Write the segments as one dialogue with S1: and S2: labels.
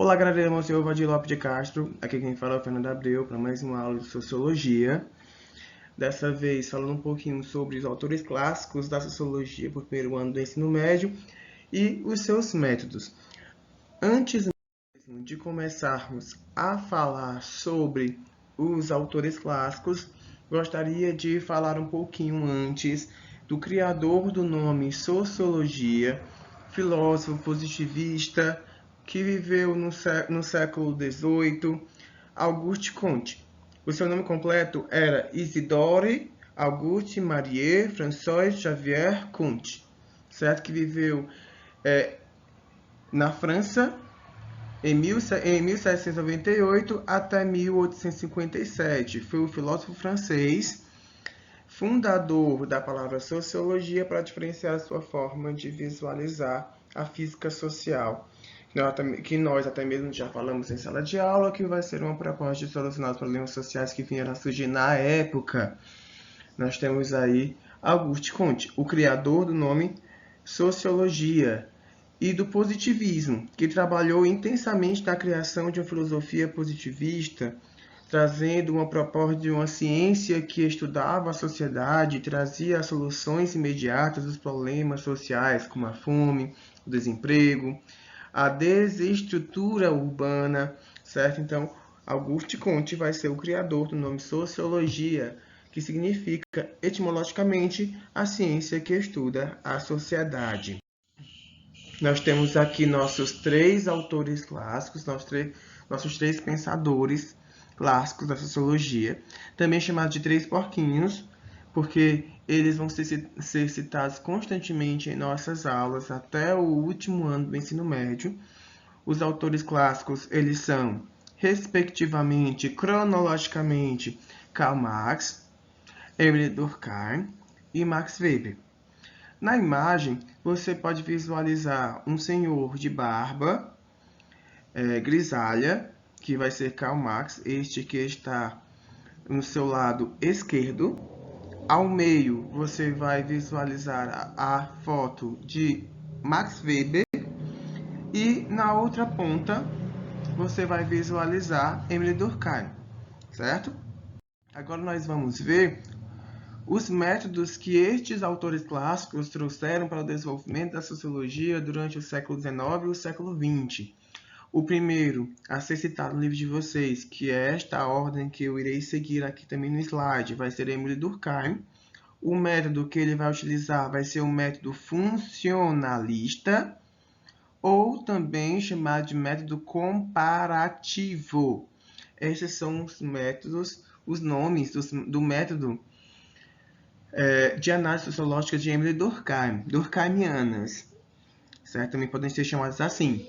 S1: Olá, galera, eu sou o Valdir Lopes de Castro. Aqui quem fala é o Fernando Abreu para mais uma aula de Sociologia. Dessa vez falando um pouquinho sobre os autores clássicos da Sociologia para o primeiro ano do ensino médio e os seus métodos. Antes mesmo de começarmos a falar sobre os autores clássicos, gostaria de falar um pouquinho antes do criador do nome Sociologia, filósofo positivista, que viveu no século XVIII, Auguste Comte. O seu nome completo era Isidore Auguste Marie François Xavier Comte, certo? Que viveu na França em 1798 até 1857. Foi um filósofo francês, fundador da palavra sociologia para diferenciar a sua forma de visualizar a física social, que nós até mesmo já falamos em sala de aula, que vai ser uma proposta de solucionar os problemas sociais que vieram a surgir na época. Nós temos aí Auguste Comte, o criador do nome sociologia, e do positivismo, que trabalhou intensamente na criação de uma filosofia positivista, trazendo uma proposta de uma ciência que estudava a sociedade e trazia soluções imediatas dos problemas sociais, como a fome, o desemprego, a desestrutura urbana, certo? Então, Auguste Comte vai ser o criador do nome sociologia, que significa, etimologicamente, a ciência que estuda a sociedade. Nós temos aqui nossos três autores clássicos, nossos três pensadores clássicos da sociologia, também chamados de três porquinhos, porque eles vão ser citados constantemente em nossas aulas até o último ano do ensino médio. Os autores clássicos, eles são, respectivamente, cronologicamente, Karl Marx, Émile Durkheim e Max Weber. Na imagem, você pode visualizar um senhor de barba grisalha, que vai ser Karl Marx, este que está no seu lado esquerdo. Ao meio, você vai visualizar a foto de Max Weber. E na outra ponta, você vai visualizar Émile Durkheim, certo? Agora nós vamos ver os métodos que estes autores clássicos trouxeram para o desenvolvimento da sociologia durante o século XIX e o século XX. O primeiro a ser citado no livro de vocês, que é esta ordem que eu irei seguir aqui também no slide, vai ser Émile Durkheim. O método que ele vai utilizar vai ser o método funcionalista, ou também chamado de método comparativo. Esses são os métodos, os nomes do método de análise sociológica de Émile Durkheim, Durkheimianas, certo? Também podem ser chamadas assim.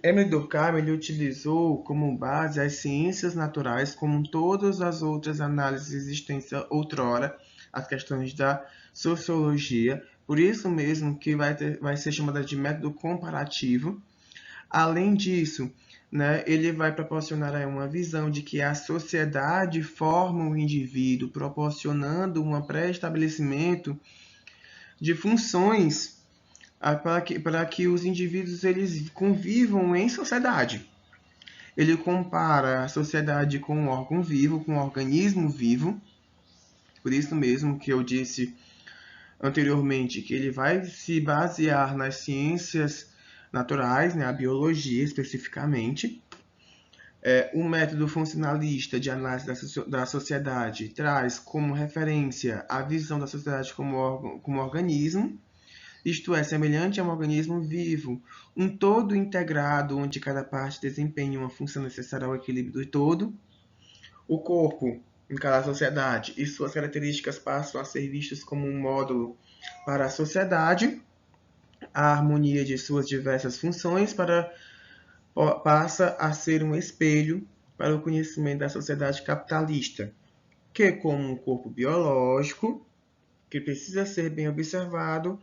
S1: Émile Durkheim ele utilizou como base as ciências naturais, como todas as outras análises existentes outrora, as questões da sociologia, por isso mesmo que vai ser chamada de método comparativo. Além disso, ele vai proporcionar aí uma visão de que a sociedade forma o indivíduo, proporcionando um pré-estabelecimento de funções para que os indivíduos eles convivam em sociedade. Ele compara a sociedade com um órgão vivo, com um organismo vivo. Por isso mesmo que eu disse anteriormente que ele vai se basear nas ciências naturais, a biologia especificamente. O método funcionalista de análise da sociedade traz como referência a visão da sociedade como organismo, isto é, semelhante a um organismo vivo, um todo integrado onde cada parte desempenha uma função necessária ao equilíbrio do todo. O corpo, em cada sociedade, e suas características passam a ser vistos como um módulo para a sociedade. A harmonia de suas diversas funções passa a ser um espelho para o conhecimento da sociedade capitalista, que, como um corpo biológico, que precisa ser bem observado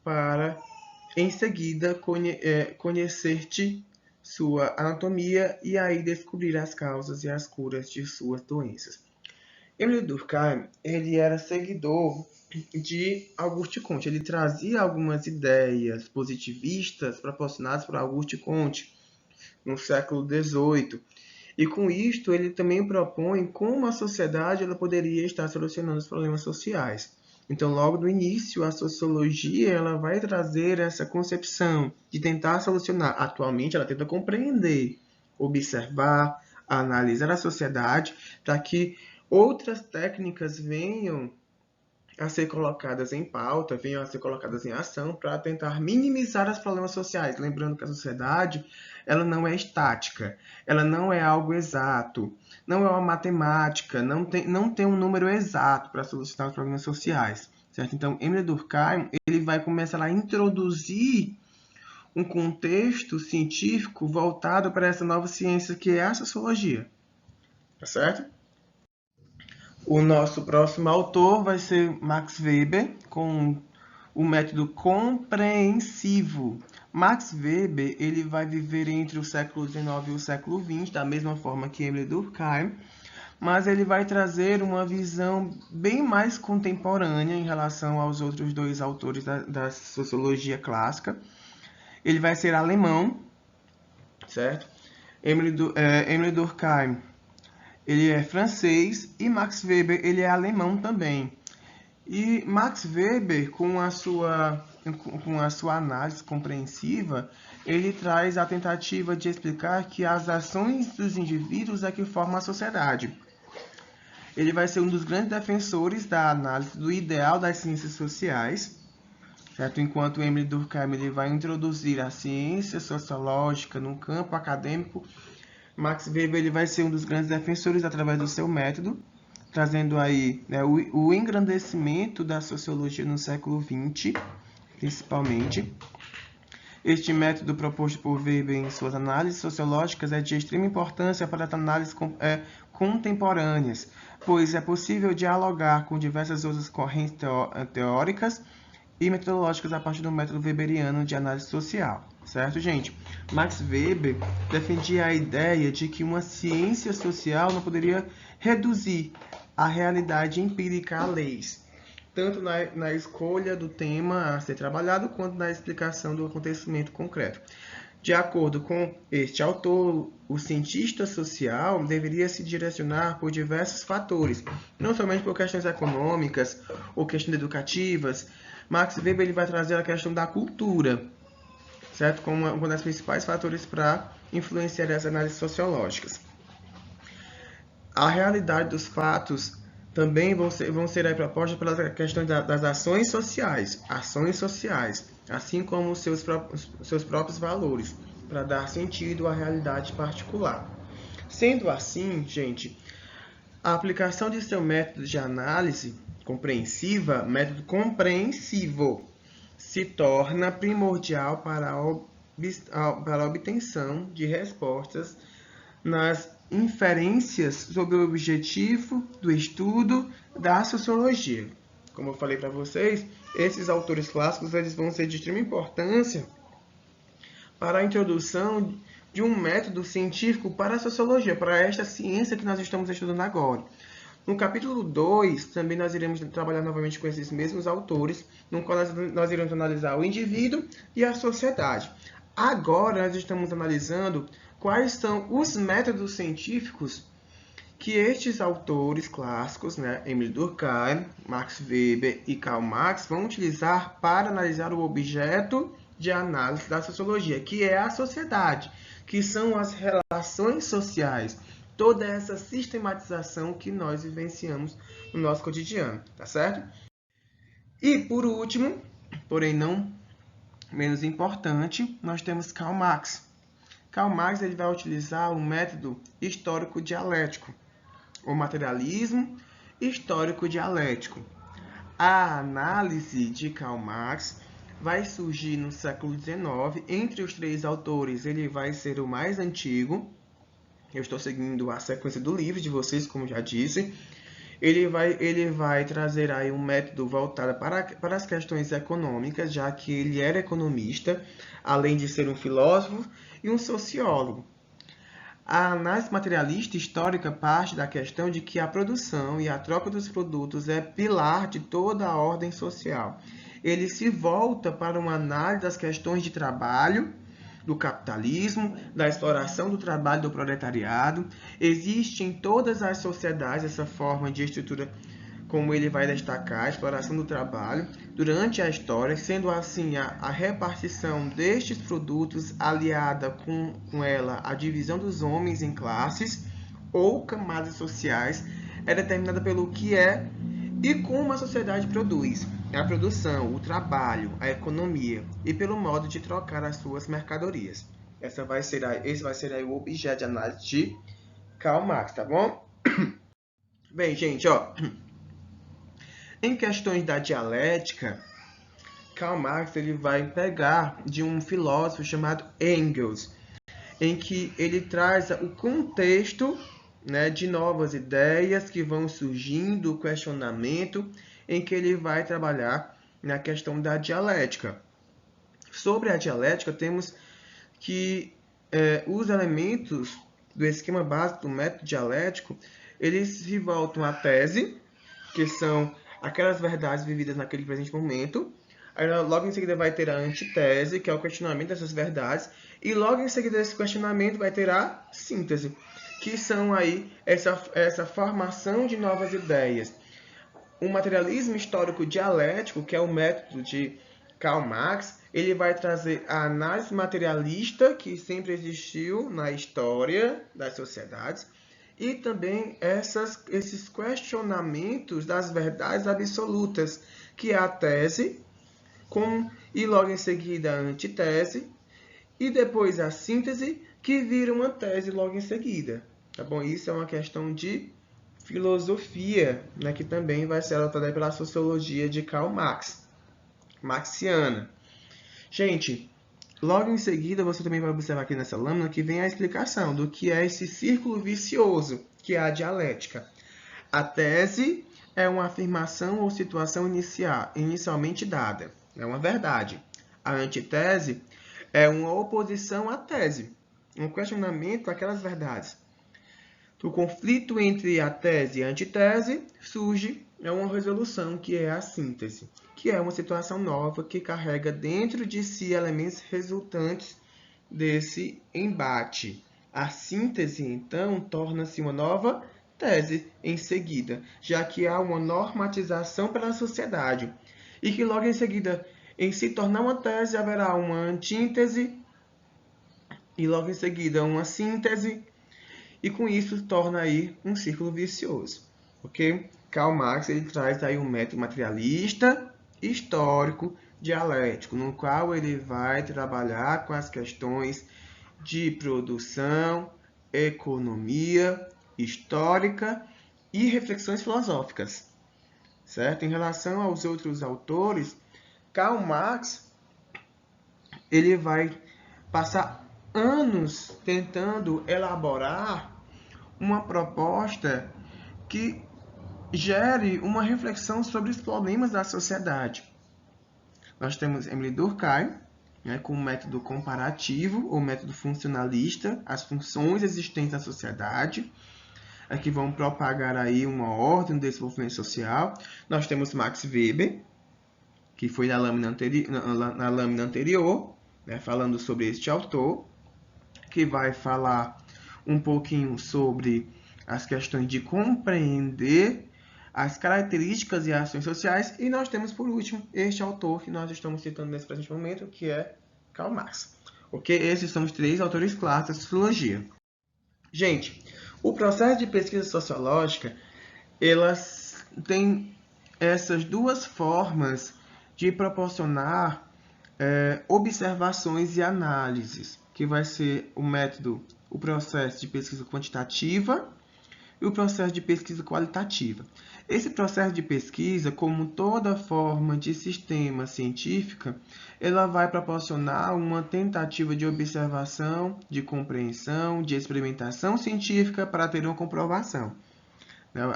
S1: para, em seguida, conhecer-te sua anatomia e aí descobrir as causas e as curas de suas doenças. Émile Durkheim, ele era seguidor de Auguste Comte. Ele trazia algumas ideias positivistas proporcionadas por Auguste Comte, no século XVIII. E com isto, ele também propõe como a sociedade ela poderia estar solucionando os problemas sociais. Então, logo do início, a sociologia ela vai trazer essa concepção de tentar solucionar. Atualmente, ela tenta compreender, observar, analisar a sociedade para que outras técnicas venham a ser colocadas em pauta, venham a ser colocadas em ação para tentar minimizar os problemas sociais. Lembrando que a sociedade ela não é estática, ela não é algo exato, não é uma matemática, não tem um número exato para solucionar os problemas sociais. Certo? Então, Emile Durkheim ele vai começar a introduzir um contexto científico voltado para essa nova ciência que é a sociologia. Tá certo? O nosso próximo autor vai ser Max Weber, com o método compreensivo. Max Weber ele vai viver entre o século XIX e o século XX, da mesma forma que Emile Durkheim, mas ele vai trazer uma visão bem mais contemporânea em relação aos outros dois autores da sociologia clássica. Ele vai ser alemão, certo? Emile Durkheim ele é francês e Max Weber ele é alemão também. E Max Weber, com a sua análise compreensiva, ele traz a tentativa de explicar que as ações dos indivíduos é que formam a sociedade. Ele vai ser um dos grandes defensores da análise do ideal das ciências sociais, certo? Enquanto Emile Durkheim ele vai introduzir a ciência sociológica no campo acadêmico, Max Weber ele vai ser um dos grandes defensores através do seu método, trazendo aí o engrandecimento da sociologia no século XX, principalmente. Este método proposto por Weber em suas análises sociológicas é de extrema importância para as análises contemporâneas, pois é possível dialogar com diversas outras correntes teóricas e metodológicas a partir do método weberiano de análise social. Certo, gente? Max Weber defendia a ideia de que uma ciência social não poderia reduzir a realidade empírica a leis, tanto na escolha do tema a ser trabalhado, quanto na explicação do acontecimento concreto. De acordo com este autor, o cientista social deveria se direcionar por diversos fatores, não somente por questões econômicas ou questões educativas. Max Weber ele vai trazer a questão da cultura, certo? Como um dos principais fatores para influenciar as análises sociológicas. A realidade dos fatos também vão ser aí propostas pelas questões das ações sociais, assim como seus próprios valores, para dar sentido à realidade particular. Sendo assim, gente, a aplicação de seu método de análise compreensiva, método compreensivo, se torna primordial para a obtenção de respostas nas inferências sobre o objetivo do estudo da sociologia. Como eu falei para vocês, esses autores clássicos eles vão ser de extrema importância para a introdução de um método científico para a sociologia, para esta ciência que nós estamos estudando agora. No capítulo 2, também nós iremos trabalhar novamente com esses mesmos autores, no qual nós iremos analisar o indivíduo e a sociedade. Agora, nós estamos analisando quais são os métodos científicos que estes autores clássicos, Emile Durkheim, Max Weber e Karl Marx, vão utilizar para analisar o objeto de análise da sociologia, que é a sociedade, que são as relações sociais, toda essa sistematização que nós vivenciamos no nosso cotidiano, tá certo? E por último, porém não menos importante, nós temos Karl Marx. Karl Marx ele vai utilizar o método histórico dialético, o materialismo histórico dialético. A análise de Karl Marx vai surgir no século XIX. Entre os três autores, ele vai ser o mais antigo. Eu estou seguindo a sequência do livro de vocês, como já disse. Ele vai trazer aí um método voltado para as questões econômicas, já que ele era economista, além de ser um filósofo e um sociólogo. A análise materialista histórica parte da questão de que a produção e a troca dos produtos é pilar de toda a ordem social. Ele se volta para uma análise das questões de trabalho, do capitalismo, da exploração do trabalho do proletariado. Existe em todas as sociedades essa forma de estrutura, como ele vai destacar, a exploração do trabalho durante a história, sendo assim a repartição destes produtos aliada com ela a divisão dos homens em classes ou camadas sociais é determinada pelo que é e como a sociedade produz, a produção, o trabalho, a economia e pelo modo de trocar as suas mercadorias. Esse vai ser aí o objeto de análise de Karl Marx, tá bom? Bem, gente, em questões da dialética, Karl Marx ele vai pegar de um filósofo chamado Engels, em que ele traz o contexto, né, de novas ideias que vão surgindo, o questionamento, em que ele vai trabalhar na questão da dialética. Sobre a dialética, temos que os elementos do esquema básico do método dialético, eles se voltam à tese, que são aquelas verdades vividas naquele presente momento. Aí, logo em seguida vai ter a antitese, que é o questionamento dessas verdades, e logo em seguida desse questionamento vai ter a síntese, que são aí essa formação de novas ideias. O materialismo histórico dialético, que é o método de Karl Marx, ele vai trazer a análise materialista que sempre existiu na história das sociedades e também esses questionamentos das verdades absolutas, que é a tese, e logo em seguida a antitese, e depois a síntese, que vira uma tese logo em seguida. Tá bom? Isso é uma questão de filosofia, né, que também vai ser adotada pela sociologia de Karl Marx, marxiana. Gente, logo em seguida você também vai observar aqui nessa lâmina que vem a explicação do que é esse círculo vicioso, que é a dialética. A tese é uma afirmação ou situação inicialmente dada, é uma verdade. A antitese é uma oposição à tese, um questionamento daquelas verdades. Do conflito entre a tese e a antitese surge uma resolução, que é a síntese, que é uma situação nova que carrega dentro de si elementos resultantes desse embate. A síntese, então, torna-se uma nova tese em seguida, já que há uma normatização pela sociedade, e que logo em seguida, em se tornar uma tese, haverá uma antítese, e logo em seguida uma síntese, e com isso torna aí um círculo vicioso. Ok? Karl Marx ele traz aí um método materialista, histórico, dialético, no qual ele vai trabalhar com as questões de produção, economia, histórica e reflexões filosóficas. Certo? Em relação aos outros autores, Karl Marx ele vai passar anos tentando elaborar uma proposta que gere uma reflexão sobre os problemas da sociedade. Nós temos Émile Durkheim, né, com o método comparativo ou método funcionalista, as funções existentes na sociedade, que vão propagar aí uma ordem no desenvolvimento social. Nós temos Max Weber, que foi na lâmina anterior, né, falando sobre este autor, que vai falar um pouquinho sobre as questões de compreender as características e ações sociais. E nós temos, por último, este autor que nós estamos citando nesse presente momento, que é Karl Marx. Ok? Esses são os 3 autores clássicos da sociologia. Gente, o processo de pesquisa sociológica, elas têm essas duas formas de proporcionar observações e análises, que vai ser o processo de pesquisa quantitativa e o processo de pesquisa qualitativa. Esse processo de pesquisa, como toda forma de sistema científica, ela vai proporcionar uma tentativa de observação, de compreensão, de experimentação científica para ter uma comprovação.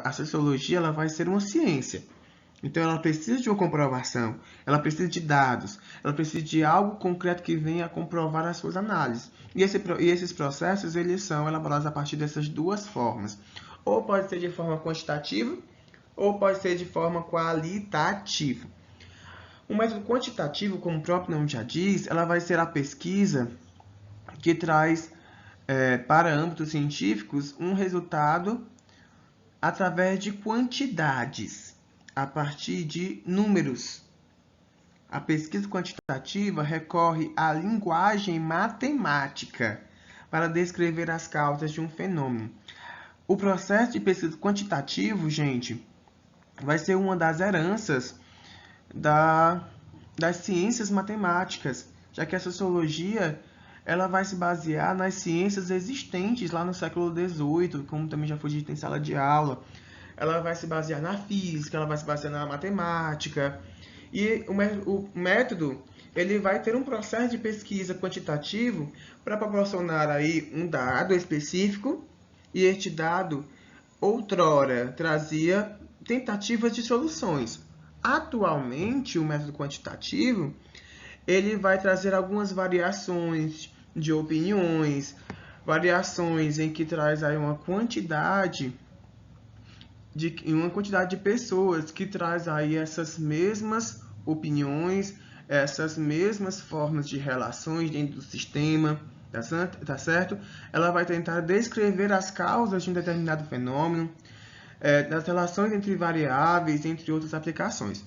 S1: A sociologia ela vai ser uma ciência. Então, ela precisa de uma comprovação, ela precisa de dados, ela precisa de algo concreto que venha a comprovar as suas análises. E esses processos, eles são elaborados a partir dessas duas formas. Ou pode ser de forma quantitativa, ou pode ser de forma qualitativa. O método quantitativo, como o próprio nome já diz, ela vai ser a pesquisa que traz para âmbitos científicos um resultado através de quantidades, a partir de números. A pesquisa quantitativa recorre à linguagem matemática para descrever as causas de um fenômeno. O processo de pesquisa quantitativo, gente, vai ser uma das heranças das ciências matemáticas, já que a sociologia ela vai se basear nas ciências existentes lá no século XVIII, como também já foi dito em sala de aula. Ela vai se basear na física, ela vai se basear na matemática. E o método ele vai ter um processo de pesquisa quantitativo para proporcionar aí um dado específico, e este dado outrora trazia tentativas de soluções. Atualmente, o método quantitativo ele vai trazer algumas variações de opiniões, variações em que traz aí uma quantidade de pessoas que traz aí essas mesmas opiniões, essas mesmas formas de relações dentro do sistema, tá certo? Ela vai tentar descrever as causas de um determinado fenômeno, das relações entre variáveis, entre outras aplicações.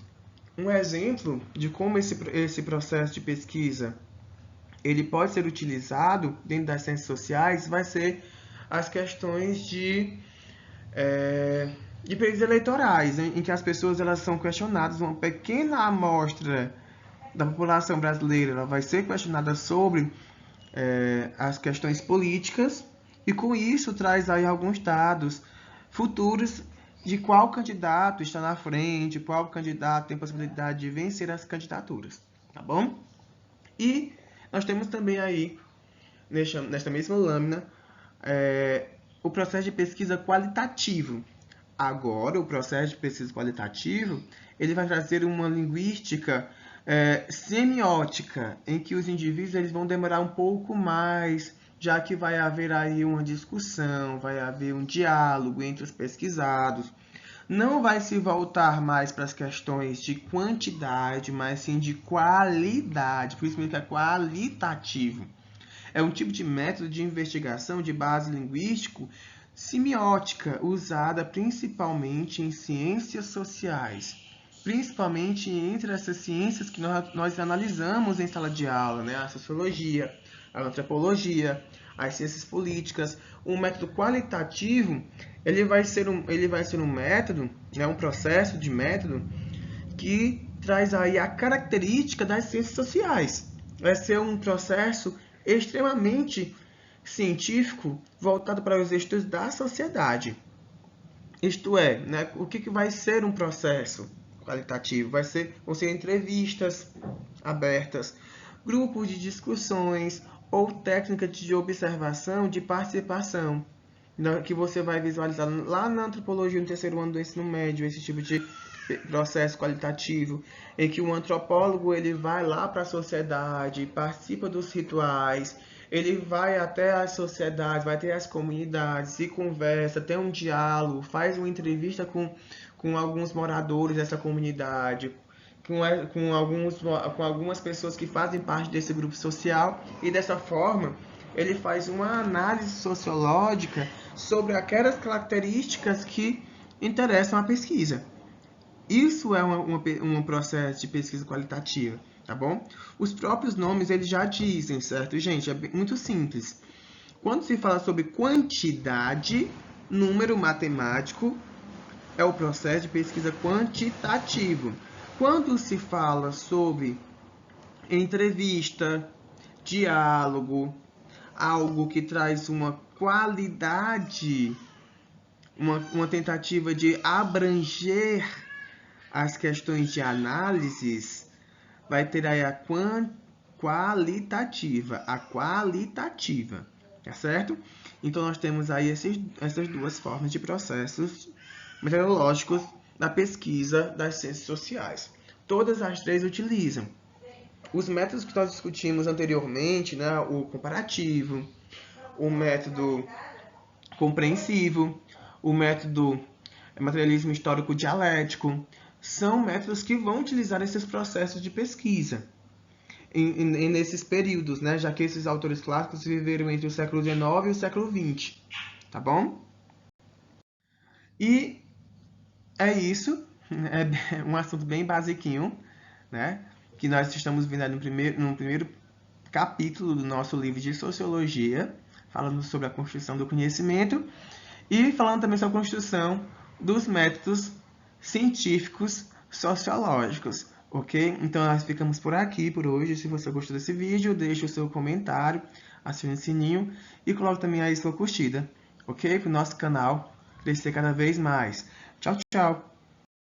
S1: Um exemplo de como esse processo de pesquisa ele pode ser utilizado dentro das ciências sociais vai ser as questões de períodos eleitorais, em que as pessoas elas são questionadas, uma pequena amostra da população brasileira ela vai ser questionada sobre as questões políticas, e com isso traz aí alguns dados futuros de qual candidato está na frente, qual candidato tem possibilidade de vencer as candidaturas, tá bom? E nós temos também aí, nesta mesma lâmina, o processo de pesquisa qualitativo. Agora, o processo de pesquisa qualitativo, ele vai trazer uma linguística semiótica, em que os indivíduos eles vão demorar um pouco mais, já que vai haver aí uma discussão, vai haver um diálogo entre os pesquisados. Não vai se voltar mais para as questões de quantidade, mas sim de qualidade, por isso mesmo que é qualitativo. É um tipo de método de investigação de base linguístico semiótica, usada principalmente em ciências sociais, principalmente entre essas ciências que nós analisamos em sala de aula, né? A sociologia, a antropologia, as ciências políticas. Um método qualitativo, ele vai ser um método, né? Um processo de método que traz aí a característica das ciências sociais. Vai ser um processo extremamente científico voltado para os estudos da sociedade. Isto é, né, o que vai ser um processo qualitativo? Vão ser entrevistas abertas, grupos de discussões ou técnicas de observação de participação, que você vai visualizar lá na antropologia no terceiro ano do ensino médio, esse tipo de processo qualitativo, em que um antropólogo ele vai lá para a sociedade, participa dos rituais, ele vai até as sociedades, vai até as comunidades, se conversa, tem um diálogo, faz uma entrevista com alguns moradores dessa comunidade, com algumas pessoas que fazem parte desse grupo social, e dessa forma ele faz uma análise sociológica sobre aquelas características que interessam a pesquisa. Isso é um processo de pesquisa qualitativa, tá bom? Os próprios nomes eles já dizem, certo, gente? É muito simples. Quando se fala sobre quantidade, número matemático, é o processo de pesquisa quantitativo. Quando se fala sobre entrevista, diálogo, algo que traz uma qualidade, uma tentativa de abranger as questões de análises, vai ter aí a qualitativa, tá certo? Então, nós temos aí essas duas formas de processos metodológicos da pesquisa das ciências sociais. Todas as três utilizam os métodos que nós discutimos anteriormente, né? O comparativo, o método compreensivo, o método materialismo histórico dialético, são métodos que vão utilizar esses processos de pesquisa. nesses períodos, né? Já que esses autores clássicos viveram entre o século XIX e o século XX, tá bom? E é isso, é um assunto bem basiquinho, né? Que nós estamos vendo no primeiro capítulo do nosso livro de Sociologia, falando sobre a construção do conhecimento e falando também sobre a construção dos métodos científicos sociológicos, ok? Então, nós ficamos por aqui por hoje. Se você gostou desse vídeo, deixe o seu comentário, acione o sininho e coloque também aí sua curtida, ok? Para o nosso canal crescer cada vez mais. Tchau, tchau!